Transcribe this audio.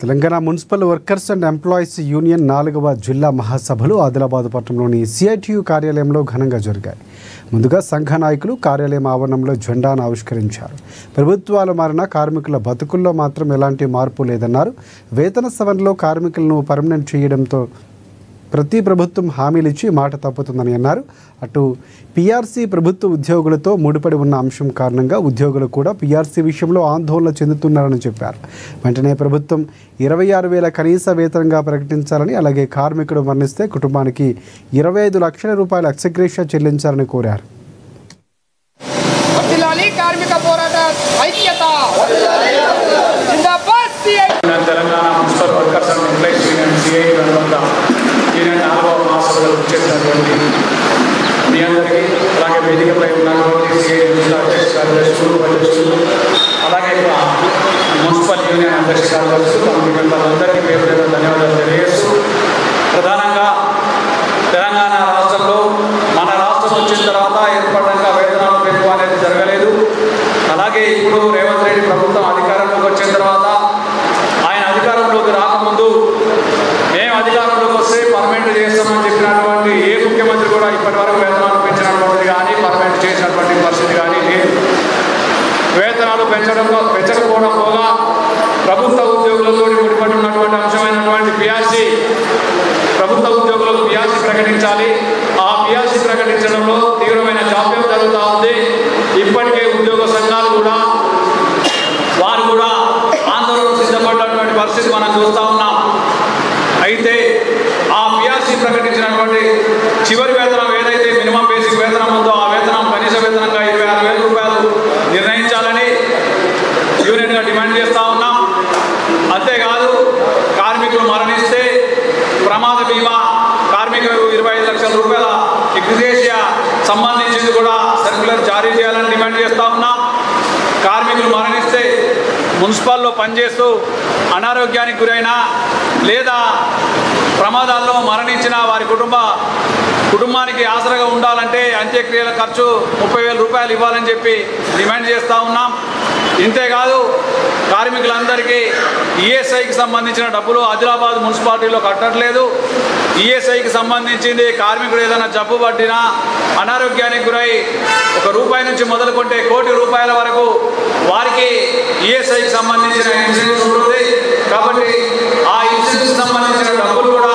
Telangana municipal workers and employees union 4వ జిల్లా మహాసభలు ఆదిలాబాద్ పట్టణంలోని సిఐటియు కార్యాలయంలో ఘనంగా జరిగాయి. ముందుగా సంఘ నాయకులు కార్యాలయం ఆవరణంలో జెండాను ఆవిష్కరించారు. ప్రభుత్వాలు మారిన కార్మికుల బతుకుల్లో మాత్రం ఎలాంటి మార్పు లేదన్నారు. వేతన సవరణలో కార్మికులను పర్మనెంట్ చేయడంతో ప్రతి ప్రభుత్వం హామీలు ఇచ్చి మాట తప్పుతుందని అన్నారు. అటు పీఆర్సీ ప్రభుత్వ ఉద్యోగులతో ముడిపడి ఉన్న అంశం కారణంగా ఉద్యోగులు కూడా పీఆర్సీ విషయంలో ఆందోళన చెందుతున్నారని చెప్పారు. వెంటనే ప్రభుత్వం 26,000 కనీస వేతనంగా ప్రకటించాలని, అలాగే కార్మికుడు మరణిస్తే కుటుంబానికి 25 లక్షల రూపాయల ఎక్స్‌గ్రేషియా చెల్లించాలని కోరారు. Telangana municipal workers and employees union CITU union 4వ మహాసభలు వచ్చేసినటువంటి మీ అందరికీ, అలాగే వేదికపై ఉన్నటువంటి సిఐటియు జిల్లా అధ్యక్ష కార్యదర్శులు, అధ్యక్షులు, అలాగే మున్సిపల్ యూనియన్ అధ్యక్ష కార్యదర్శులు, కమిటీ మెంబర్లందరికీ పేరు పేరు ధన్యవాదాలు తెలియజేస్తూ, ప్రధానంగా తెలంగాణ రాష్ట్రంలో మన రాష్ట్రం వచ్చిన తర్వాత ఏర్పడ్డాక వేతనాలు పెంపు అనేది జరగలేదు. అలాగే ఇప్పుడు రేవంత్ రెడ్డి ప్రభుత్వం అధికారంలోకి వచ్చిన తర్వాత ఆయన అధికారంలోకి రాకముందు మేము అధికారంలోకి వస్తే పర్మనెంట్ చేస్తామని చెప్పినటువంటి ఏ ముఖ్యమంత్రి కూడా ఇప్పటి వరకు వేతనాలు పెంచినటువంటిది కానీ పర్మనెంట్ చేసినటువంటి పరిస్థితి కానీ లేదు. వేతనాలు పెంచకపోవడం పోగా ప్రభుత్వ ఉద్యోగులతో ముడిపడి ఉన్నటువంటి అంశమైనటువంటి పీఆర్సీ, ప్రభుత్వ ఉద్యోగులకు పీఆర్సీ ప్రకటించాలి. ఆ పీఆర్సీ ప్రకటించడంలో తీవ్రమైన జాప్యం జరుగుతూ ఉంది. ఇప్పటికే ఉద్యోగ సంఘాలు కూడా వారు కూడా ఆందోళన సిద్ధపడినటువంటి పరిస్థితి మనం చూస్తూ ఉన్నాం. అయితే ఆ పీఆర్సీ ప్రకటించినటువంటి చివరి వేతనం ఏదైతే మినిమం బేసిక్ వేతనం ఉందో ఆ వేతనం కనీస వేతనంగా 26,000 రూపాయలు నిర్ణయించాలని యూనియన్గా డిమాండ్ చేస్తూ ఉన్నాం. అంతేకాదు, కార్మికులు మరణిస్తే ప్రమాద బీమా, కార్మికులకు 25 లక్షల రూపాయల ఎక్స్‌గ్రేషియా సంబంధించింది కూడా సర్క్యులర్ జారీ చేయాలని డిమాండ్ చేస్తూ ఉన్నాం. కార్మికులు మరణిస్తే మున్సిపల్లో పనిచేస్తూ అనారోగ్యానికి గురైనా లేదా ప్రమాదాల్లో మరణించిన వారి కుటుంబానికి ఆసరాగా ఉండాలంటే అంత్యక్రియల ఖర్చు 30,000 రూపాయలు ఇవ్వాలని చెప్పి డిమాండ్ చేస్తూ ఉన్నాం. ఇంతేకాదు, కార్మికులందరికీ ఈఎస్ఐకి సంబంధించిన డబ్బులు ఆదిలాబాద్ మున్సిపాలిటీలో కట్టట్లేదు. ఈఎస్ఐకి సంబంధించింది కార్మికుడు ఏదైనా జబ్బు పట్టినా, అనారోగ్యానికి గురై ₹1 నుంచి మొదలుకుంటే ₹1 కోటి వరకు వారికి ఈఎస్ఐకి సంబంధించిన ఇన్సూరెన్స్ ఉంటుంది. కాబట్టి ఆ ఇన్సూరెన్స్ సంబంధించిన డబ్బులు కూడా